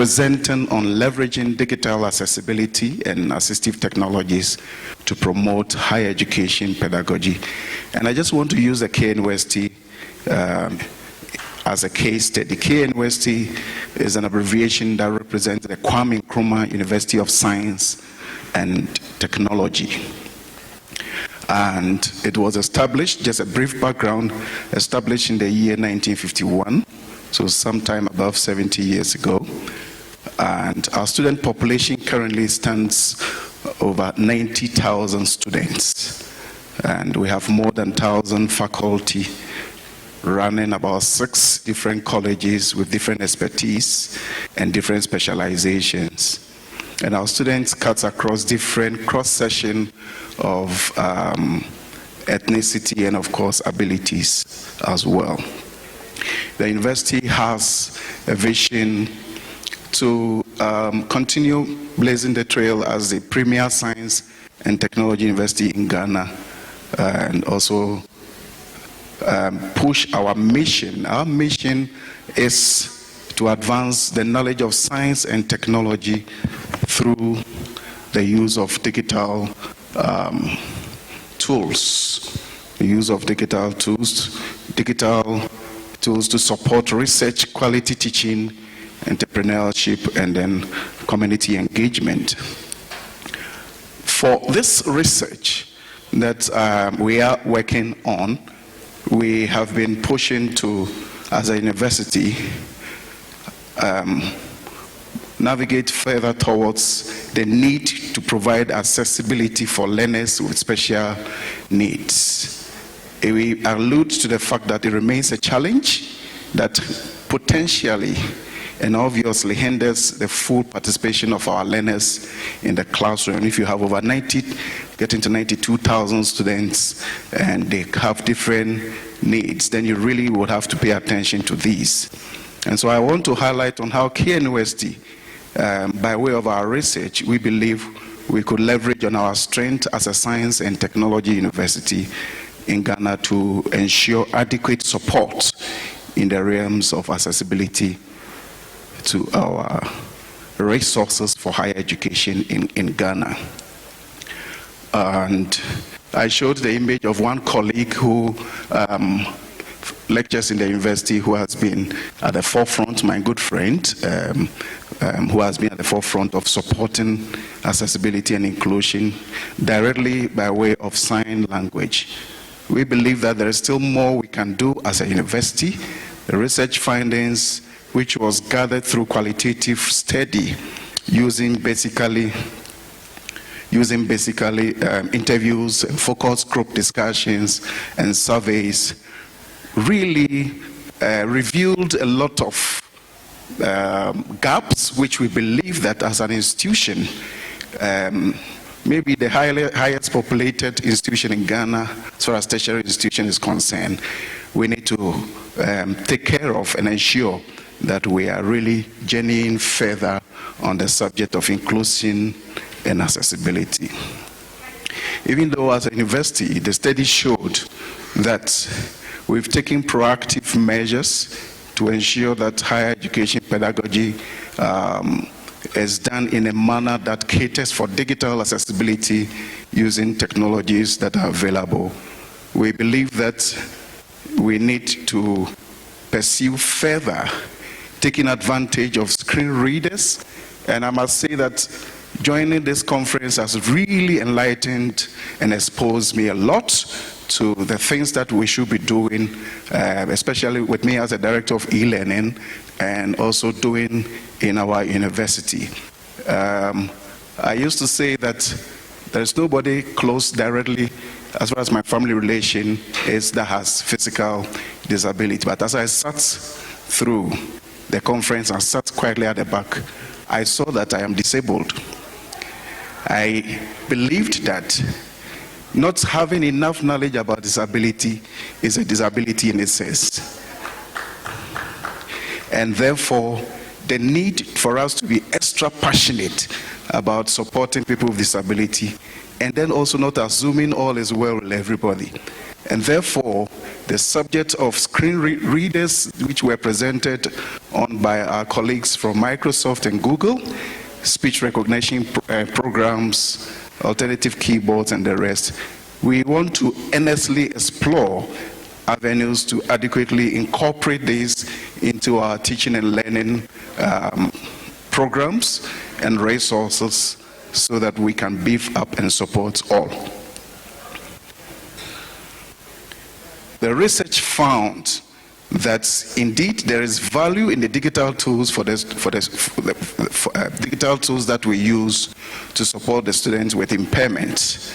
presenting on leveraging digital accessibility and assistive technologies to promote higher education pedagogy. And I just want to use the KNUST as a case study. KNUST is an abbreviation that represents the Kwame Nkrumah University of Science and Technology. And it was established, just a brief background, established in the year 1951, so sometime above 70 years ago. And our student population currently stands over 90,000 students. And we have more than 1,000 faculty running about 6 different colleges with different expertise and different specializations. And our students cut across different cross-section of ethnicity and, of course, abilities as well. The university has a vision to continue blazing the trail as a premier science and technology university in Ghana, and also push our mission. Our mission is to advance the knowledge of science and technology through the use of digital tools. The use of digital tools to support research, quality teaching, entrepreneurship, and then community engagement. For this research that we are working on, we have been pushing to, as a university, navigate further towards the need to provide accessibility for learners with special needs. We allude to the fact that it remains a challenge that potentially and obviously hinders the full participation of our learners in the classroom. If you have over getting to 92,000 students and they have different needs, then you really would have to pay attention to these. And so I want to highlight on how KNUST, by way of our research, we believe we could leverage on our strength as a science and technology university in Ghana to ensure adequate support in the realms of accessibility to our resources for higher education in Ghana. And I showed the image of one colleague who lectures in the university, who has been at the forefront, my good friend, who has been at the forefront of supporting accessibility and inclusion directly by way of sign language. We believe that there is still more we can do as a university. The research findings, which was gathered through qualitative study using basically interviews and focus group discussions and surveys, really revealed a lot of gaps, which we believe that as an institution, maybe the highest populated institution in Ghana, as far as tertiary institution is concerned, we need to take care of and ensure that we are really journeying further on the subject of inclusion and accessibility. Even though as a university, the study showed that we've taken proactive measures to ensure that higher education pedagogy is done in a manner that caters for digital accessibility using technologies that are available. We believe that we need to pursue further taking advantage of screen readers, and I must say that joining this conference has really enlightened and exposed me a lot to the things that we should be doing, especially with me as a director of e-learning and also doing in our university. I used to say that there's nobody close directly as far as my family relation is that has physical disability. But as I sat through the conference and sat quietly at the back, I saw that I am disabled. I believed that not having enough knowledge about disability is a disability in itself. And therefore, the need for us to be extra passionate about supporting people with disability, and then also not assuming all is well with everybody. And therefore, the subject of screen readers, which were presented on by our colleagues from Microsoft and Google, speech recognition programs, alternative keyboards, and the rest, we want to earnestly explore avenues to adequately incorporate these into our teaching and learning programs and resources so that we can beef up and support all. The research found that indeed there is value in the digital tools digital tools that we use to support the students with impairment.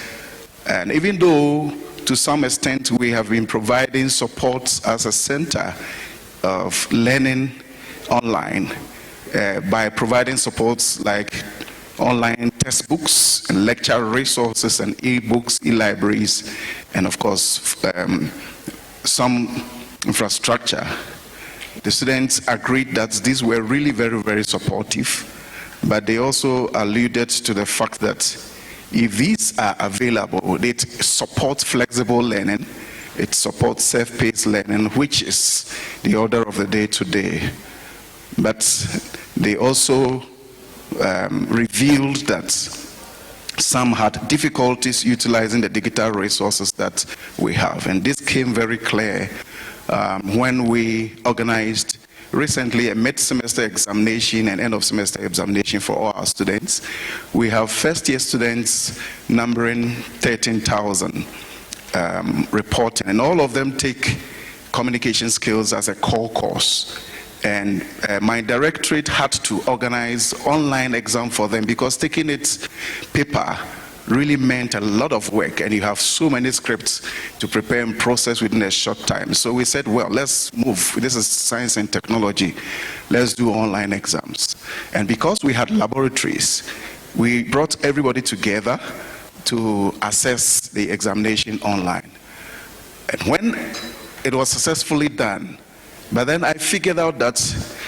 And even though to some extent we have been providing support as a center of learning online by providing supports like online textbooks and lecture resources and e-books, e-libraries, and of course some infrastructure. The students agreed that these were really very, very supportive, but they also alluded to the fact that if these are available, it supports flexible learning, it supports self-paced learning, which is the order of the day today. But they also revealed that some had difficulties utilizing the digital resources that we have. And this came very clear when we organized recently a mid-semester examination and end-of-semester examination for all our students. We have first-year students numbering 13,000 reporting, and all of them take communication skills as a core course. And my directorate had to organize online exam for them because taking it paper really meant a lot of work, and you have so many scripts to prepare and process within a short time. So we said, well, let's move. This is science and technology. Let's do online exams. And because we had laboratories, we brought everybody together to assess the examination online. And when it was successfully done, but then I figured out that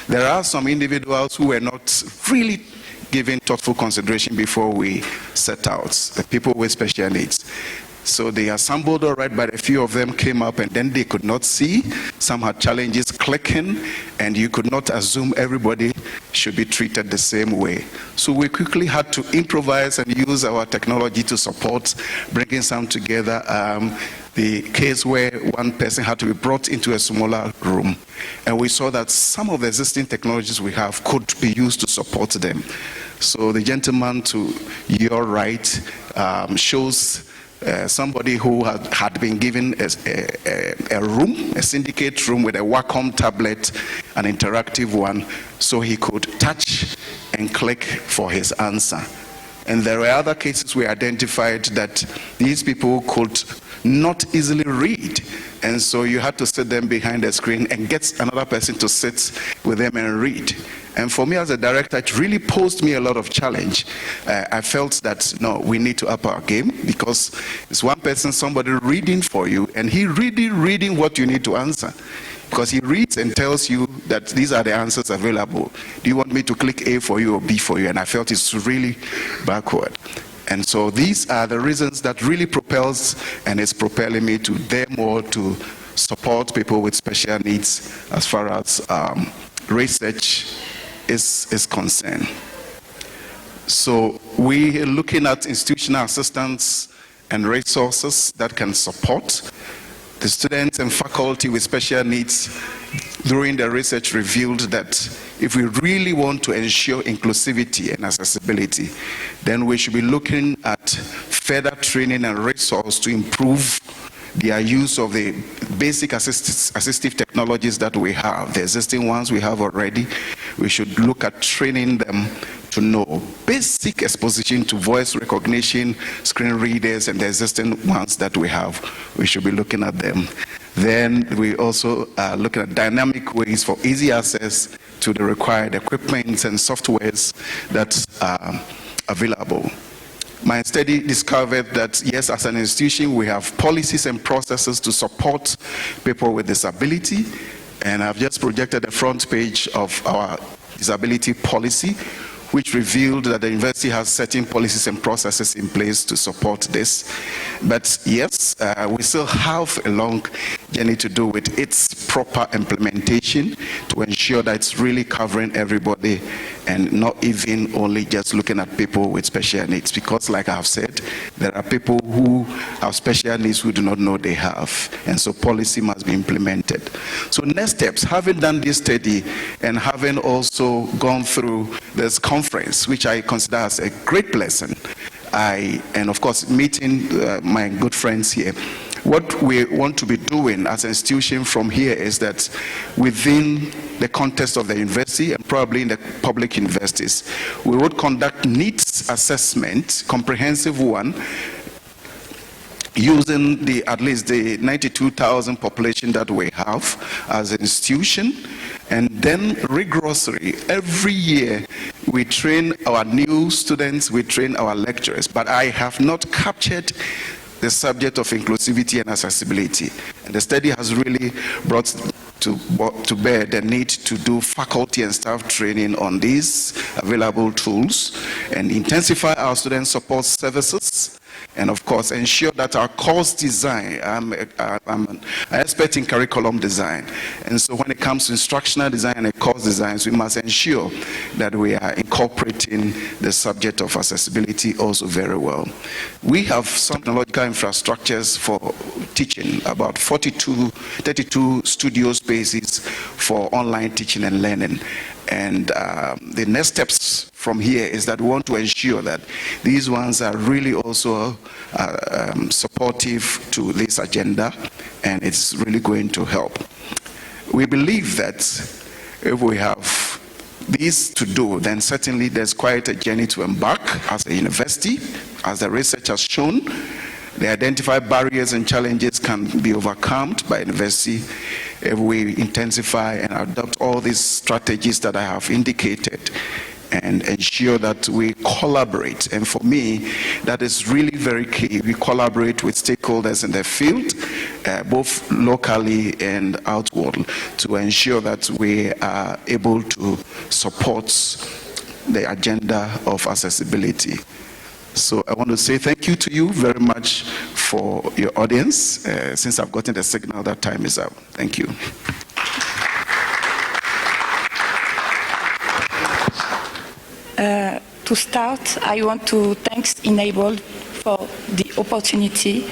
there are some individuals who were not really giving thoughtful consideration before we set out, the people with special needs. So they assembled all right, but a few of them came up and then they could not see. Some had challenges clicking, and you could not assume everybody should be treated the same way. So we quickly had to improvise and use our technology to support bringing some together. The case where one person had to be brought into a smaller room, and we saw that some of the existing technologies we have could be used to support them. So the gentleman to your right shows somebody who had been given a room, a syndicate room with a Wacom tablet, an interactive one, so he could touch and click for his answer. And there were other cases we identified that these people could not easily read, and so you had to sit them behind the screen and get another person to sit with them and read. And for me as a director, it really posed me a lot of challenge. I felt that, no, we need to up our game, because it's one person, somebody reading for you, and he really reading what you need to answer. Because he reads and tells you that these are the answers available. Do you want me to click A for you or B for you? And I felt it's really backward. And so these are the reasons that really propels and is propelling me to dare more to support people with special needs as far as research is concerned. So we are looking at institutional assistance and resources that can support the students and faculty with special needs. During the research revealed that if we really want to ensure inclusivity and accessibility, then we should be looking at further training and resource to improve their use of the basic assistive technologies that we have. The existing ones we have already, we should look at training them to know basic exposition to voice recognition, screen readers, and the existing ones that we have. We should be looking at them. Then we also are looking at dynamic ways for easy access to the required equipment and softwares that are available. My study discovered that, yes, as an institution, we have policies and processes to support people with disability. And I've just projected the front page of our disability policy, which revealed that the university has certain policies and processes in place to support this. But yes, we still have a long journey to do with its proper implementation to ensure that it's really covering everybody and not even only just looking at people with special needs. Because like I've said, there are people who have special needs who do not know they have. And so policy must be implemented. So next steps, having done this study and having also gone through this conference, which I consider as a great blessing, and of course meeting my good friends here, what we want to be doing as an institution from here is that within the context of the university and probably in the public universities, we would conduct needs assessment, comprehensive one, using at least the 92,000 population that we have as an institution. And then rigorously, every year, we train our new students, we train our lecturers. But I have not captured the subject of inclusivity and accessibility. And the study has really brought to bear the need to do faculty and staff training on these available tools and intensify our student support services, and of course ensure that our course design, I'm an expert in curriculum design, and so when it comes to instructional design and course designs, we must ensure that we are incorporating the subject of accessibility also very well. We have some technological infrastructures for teaching, about 32 studio spaces for online teaching and learning. And the next steps from here is that we want to ensure that these ones are really also supportive to this agenda, and it's really going to help. We believe that if we have these to do, then certainly there's quite a journey to embark as a university. As the research has shown, the identified barriers and challenges can be overcome by university if we intensify and adopt all these strategies that I have indicated and ensure that we collaborate. And for me, that is really very key. We collaborate with stakeholders in the field, both locally and outward, to ensure that we are able to support the agenda of accessibility. So I want to say thank you to you very much for your audience. Since I've gotten the signal that time is up. Thank you. To start, I want to thank Enabled for the opportunity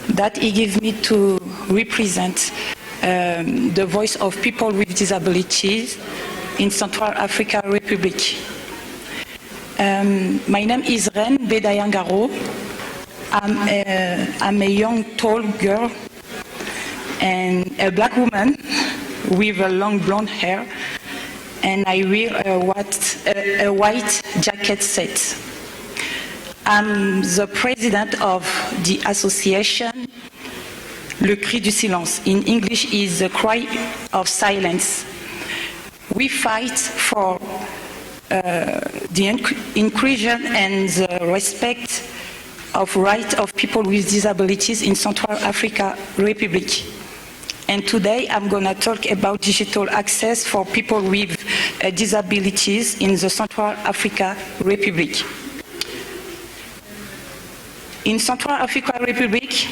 that he gave me to represent the voice of people with disabilities in Central African Republic. My name is Bedaya. I'm a young, tall girl and a black woman with a long blonde hair, and I wear a white jacket set. I'm the president of the association Le Cri du Silence. In English is the cry of silence. We fight for the inclusion and the respect of rights of people with disabilities in Central African Republic. And today I'm going to talk about digital access for people with disabilities in the Central African Republic. In Central African Republic,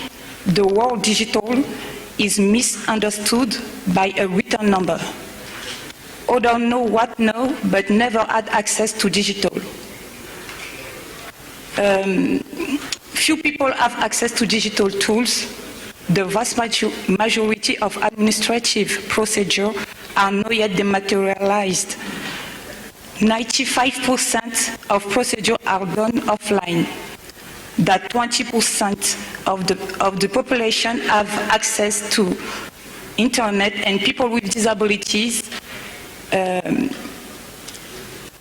the word digital is misunderstood by a written number. Or don't know what know, but never had access to digital. Few people have access to digital tools. The vast majority of administrative procedures are not yet dematerialized. 95% of procedures are done offline. That 20% of the population have access to internet, and people with disabilities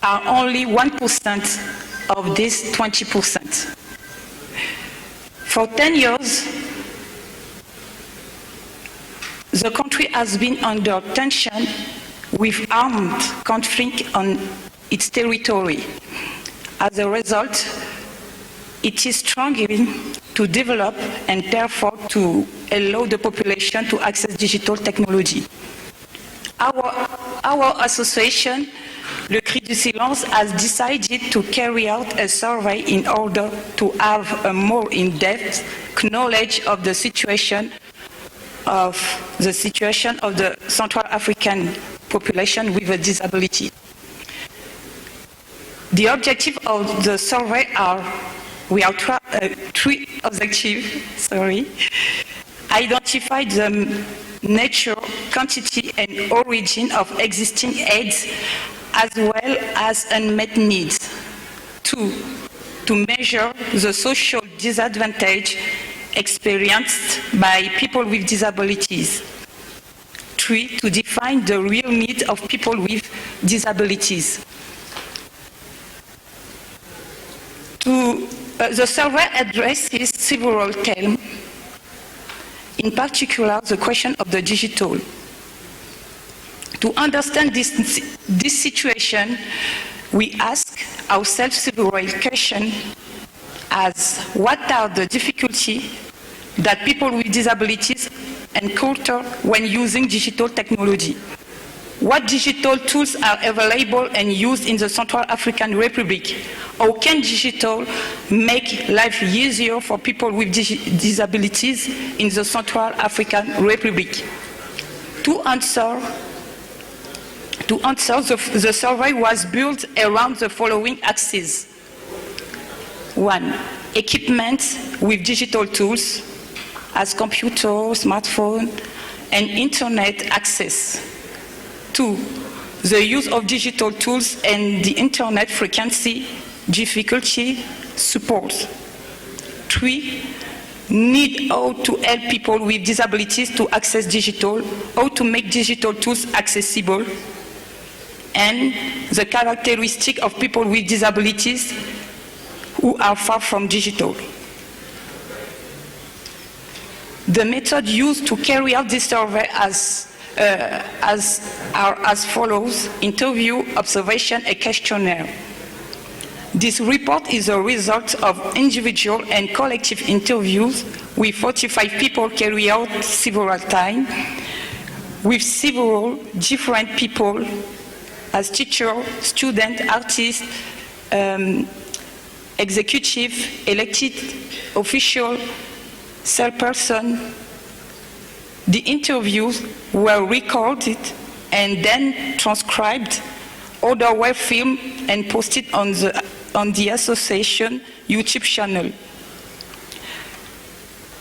are only 1% of this 20%. For 10 years, the country has been under tension with armed conflict on its territory. As a result, it is struggling to develop and therefore to allow the population to access digital technology. Our association Le Cri du Silence has decided to carry out a survey in order to have a more in-depth knowledge of the situation of the Central African population with a disability. The objective of the survey we have three objectives. Identify the nature, quantity, and origin of existing aids, as well as unmet needs. 2, to measure the social disadvantage experienced by people with disabilities. 3, to define the real needs of people with disabilities. The survey addresses several themes, in particular the question of the digital. To understand this situation, we ask ourselves several questions as what are the difficulties that people with disabilities encounter when using digital technology? What digital tools are available and used in the Central African Republic? How can digital make life easier for people with disabilities in the Central African Republic? To answer, the survey was built around the following axes. 1. Equipment with digital tools as computer, smartphone, and internet access. 2. The use of digital tools and the internet frequency, difficulty, support. 3. Need how to help people with disabilities to access digital, how to make digital tools accessible, and the characteristic of people with disabilities who are far from digital. The method used to carry out this survey are as follows: interview, observation, and questionnaire. This report is a result of individual and collective interviews with 45 people carried out several times with several different people as teacher, student, artist, executive, elected official, salesperson. The interviews were recorded and then transcribed, other were filmed and posted on the association YouTube channel.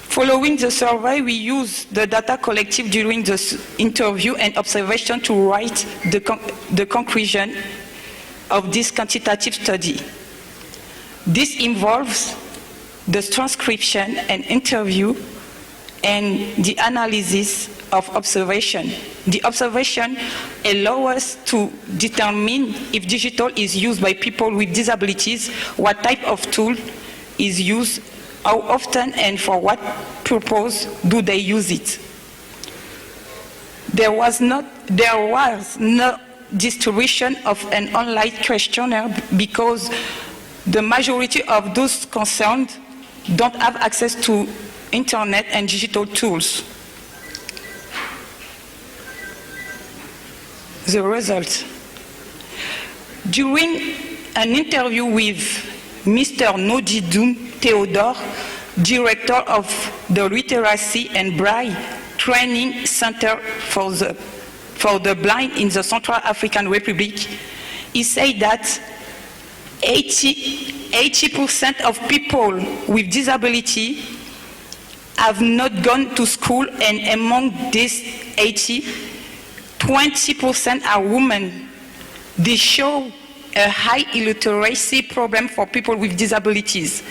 Following the survey, we used the data collected during the interview and observation to write the conclusion of this quantitative study. This involves the transcription and interview and the analysis of observation. The observation allows us to determine if digital is used by people with disabilities, what type of tool is used, how often and for what purpose do they use it. There was no distribution of an online questionnaire because the majority of those concerned don't have access to internet and digital tools. The result. During an interview with Mr. Nodidou Theodore, director of the Literacy and Braille Training Center for the Blind in the Central African Republic, he said that 80% of people with disability have not gone to school, and among these 20% are women. They show a high illiteracy problem for people with disabilities.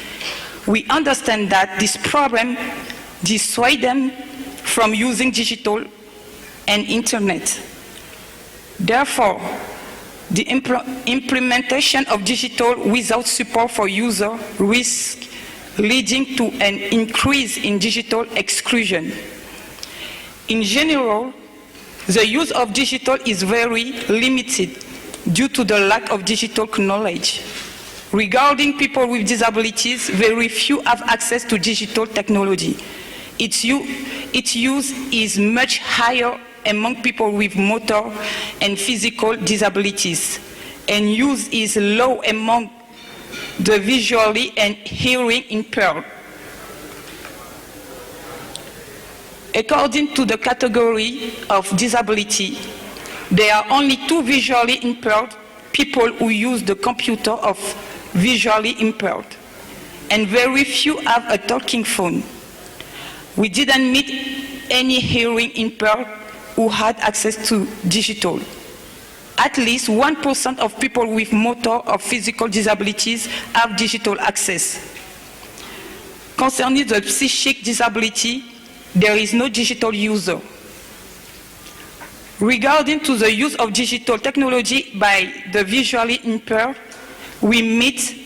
We understand that this problem dissuades them from using digital and internet. Therefore, the implementation of digital without support for users risks leading to an increase in digital exclusion. In general, the use of digital is very limited due to the lack of digital knowledge. Regarding people with disabilities, very few have access to digital technology. Its use is much higher among people with motor and physical disabilities. and use is low among the visually and hearing impaired. According to the category of disability, there are only 2 visually impaired people who use the computer of visually impaired, and very few have a talking phone. We didn't meet any hearing impaired who had access to digital. At least 1% of people with motor or physical disabilities have digital access. Concerning the psychic disability, there is no digital user. Regarding to the use of digital technology by the visually impaired, we meet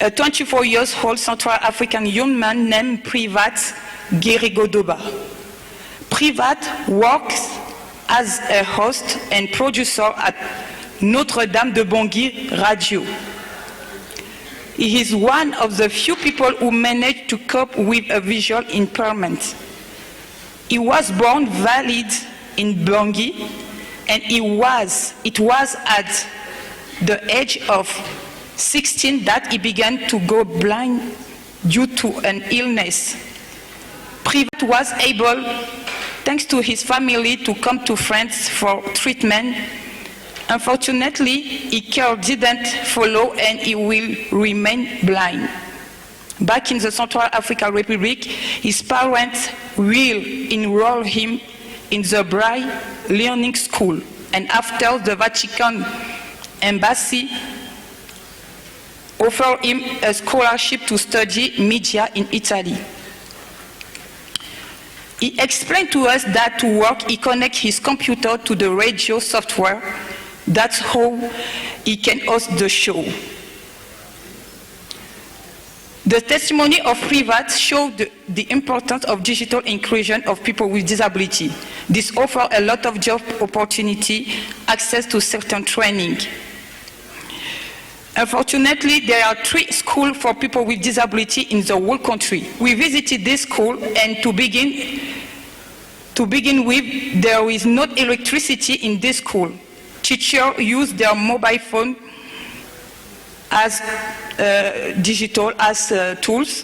a 24-year-old Central African young man named Privat Gerigodoba. Privat works as a host and producer at Notre-Dame de Bangui Radio. He is one of the few people who managed to cope with a visual impairment. He was born valid in Bangui, and it was at the age of 16 that he began to go blind due to an illness. Privat was able, thanks to his family, to come to France for treatment. Unfortunately, his care didn't follow and he will remain blind. Back in the Central African Republic, his parents will enroll him in the Braille Learning School, and after the Vatican Embassy offered him a scholarship to study media in Italy. He explained to us that to work, he connects his computer to the radio software. That's how he can host the show. The testimony of Privat showed the importance of digital inclusion of people with disability. This offers a lot of job opportunity, access to certain training. Unfortunately, there are 3 schools for people with disability in the whole country. We visited this school, and to begin with, there is no electricity in this school. Teachers use their mobile phone as digital as tools.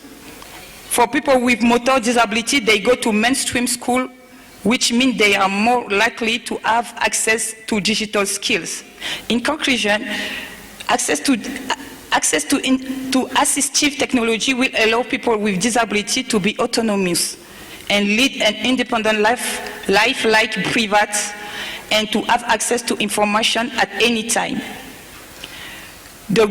For people with motor disability, they go to mainstream school, which means they are more likely to have access to digital skills. In conclusion, access to assistive technology will allow people with disability to be autonomous and lead an independent life like Privat, and to have access to information at any time. The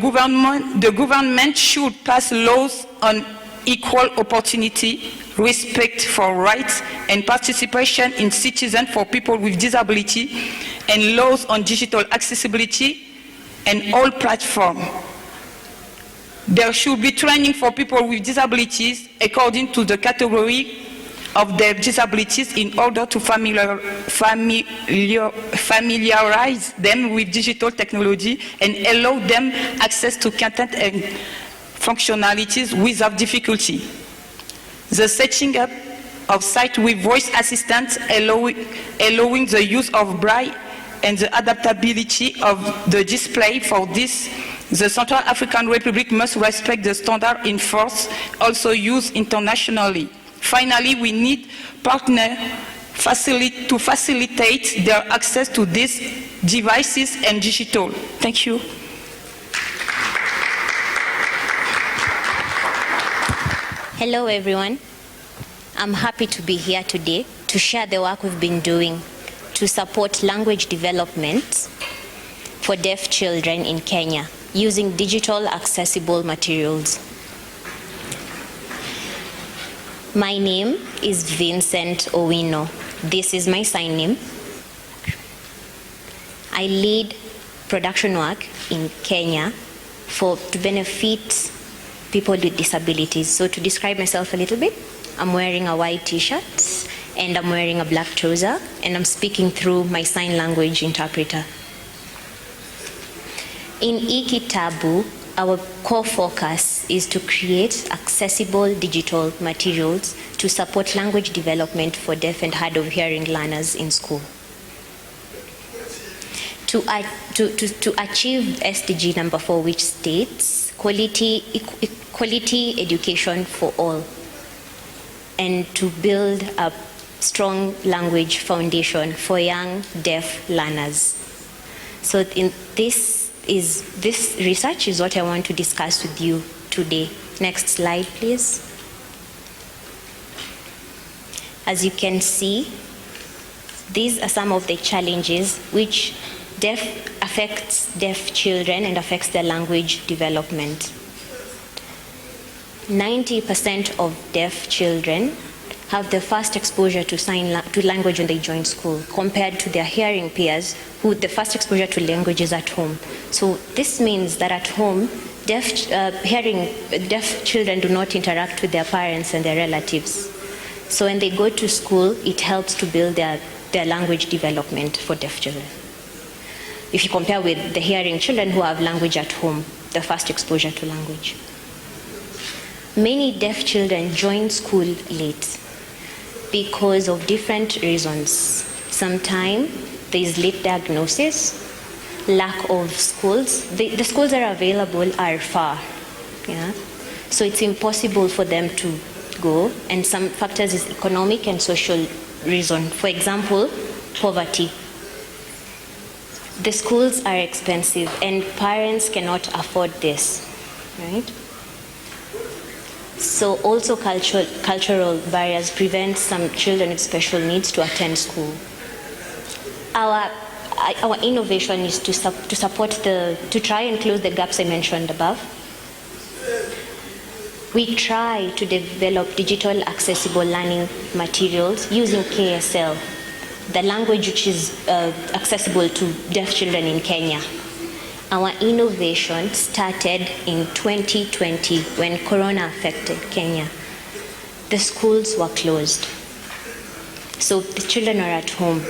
government should pass laws on equal opportunity, respect for rights, and participation in citizens for people with disability, and laws on digital accessibility and all platforms. There should be training for people with disabilities according to the category of their disabilities in order to familiarize them with digital technology and allow them access to content and functionalities without difficulty. The setting up of sites with voice assistants allowing the use of Braille and the adaptability of the display. For this, the Central African Republic must respect the standard in force, also used internationally. Finally, we need partners to facilitate their access to these devices and digital. Thank you. Hello, everyone. I'm happy to be here today to share the work we've been doing to support language development for deaf children in Kenya using digital accessible materials. My name is Vincent Owino. This is my sign name. I lead production work in Kenya to benefit people with disabilities. So to describe myself a little bit, I'm wearing a white t-shirt and I'm wearing a black trouser, and I'm speaking through my sign language interpreter. In eKitabu, our core focus is to create accessible digital materials to support language development for deaf and hard of hearing learners in school. to achieve SDG number 4, which states quality education for all, and to build a strong language foundation for young deaf learners. So this research is what I want to discuss with you today. Next slide, please. As you can see, these are some of the challenges which affects deaf children and affects their language development. 90% of deaf children have the first exposure to language when they join school, compared to their hearing peers who the first exposure to language is at home. So this means that at home, deaf children do not interact with their parents and their relatives. So when they go to school, it helps to build their language development for deaf children. If you compare with the hearing children who have language at home, the first exposure to language. Many deaf children join school late because of different reasons. Sometimes there is late diagnosis, lack of schools. The schools that are available are far, so it's impossible for them to go, and some factors is economic and social reason. For example, poverty. The schools are expensive and parents cannot afford this, right? So also cultural barriers prevent some children with special needs to attend school. Our innovation is to try and close the gaps I mentioned above. We try to develop digital accessible learning materials using KSL, the language which is accessible to deaf children in Kenya. Our innovation started in 2020 when Corona affected Kenya. The schools were closed, so the children are at home,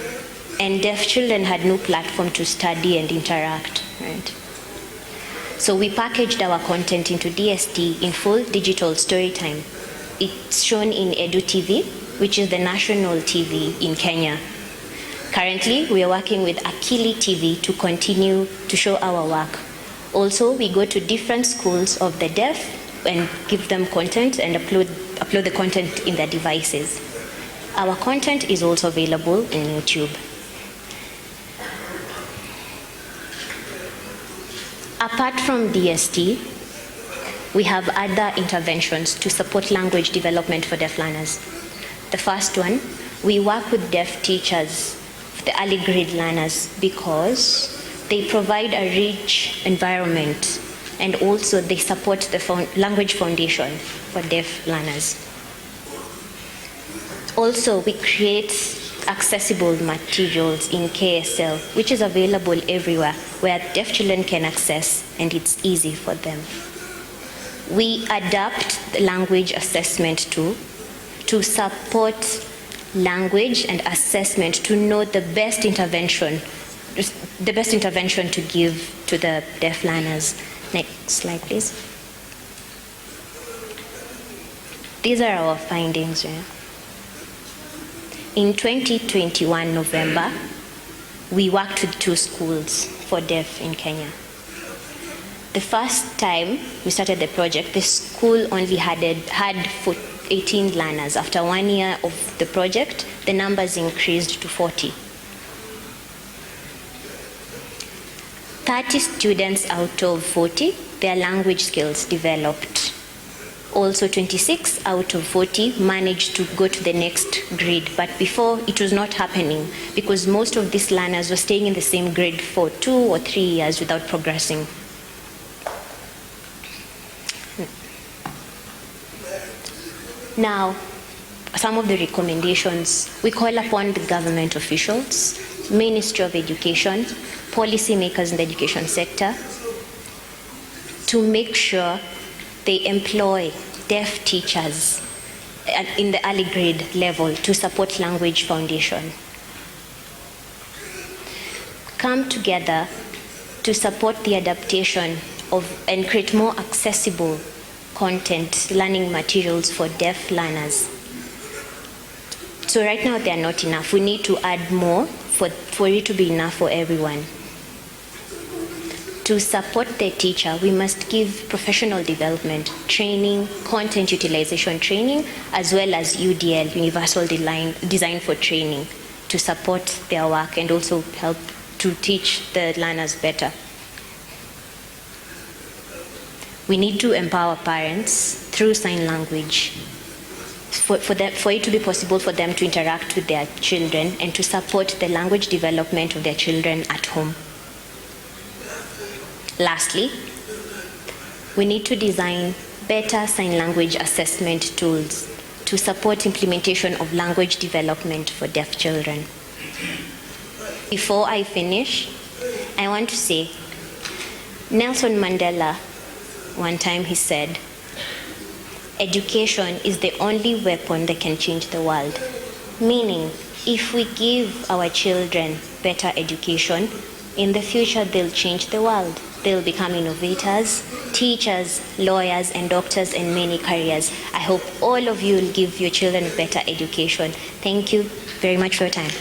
and deaf children had no platform to study and interact, right? So we packaged our content into DST in full digital story time. It's shown in Edu TV, which is the national TV in Kenya. Currently, we are working with Akili TV to continue to show our work. Also, we go to different schools of the deaf and give them content and upload the content in their devices. Our content is also available in YouTube. Apart from DST, we have other interventions to support language development for deaf learners. The first one, we work with deaf teachers, the early grade learners, because they provide a rich environment, and also they support the language foundation for deaf learners. Also, we create accessible materials in KSL, which is available everywhere, where deaf children can access, and it's easy for them. We adapt the language assessment to support language and assessment, to know the best intervention to give to the deaf learners. Next slide, please. These are our findings. Yeah? In 2021 November, we worked with 2 schools for deaf in Kenya. The first time we started the project, the school only had 18 learners. After 1 year of the project, the numbers increased to 40. 30 students out of 40, their language skills developed. Also 26 out of 40 managed to go to the next grade, but before it was not happening because most of these learners were staying in the same grade for 2 or 3 years without progressing. Now, some of the recommendations, we call upon the government officials, Ministry of Education, policymakers in the education sector, to make sure they employ deaf teachers in the early grade level to support language foundation. Come together to support the adaptation of and create more accessible content, learning materials for deaf learners. So right now they are not enough. We need to add more for it to be enough for everyone. To support the teacher, we must give professional development, training, content utilization training, as well as UDL, Universal Design for Training, to support their work and also help to teach the learners better. We need to empower parents through sign language for it to be possible for them to interact with their children and to support the language development of their children at home. Lastly, we need to design better sign language assessment tools to support implementation of language development for deaf children. Before I finish, I want to say, Nelson Mandela, one time he said, education is the only weapon that can change the world. Meaning, if we give our children better education, in the future they'll change the world. They'll become innovators, teachers, lawyers, and doctors, and many careers. I hope all of you will give your children better education. Thank you very much for your time.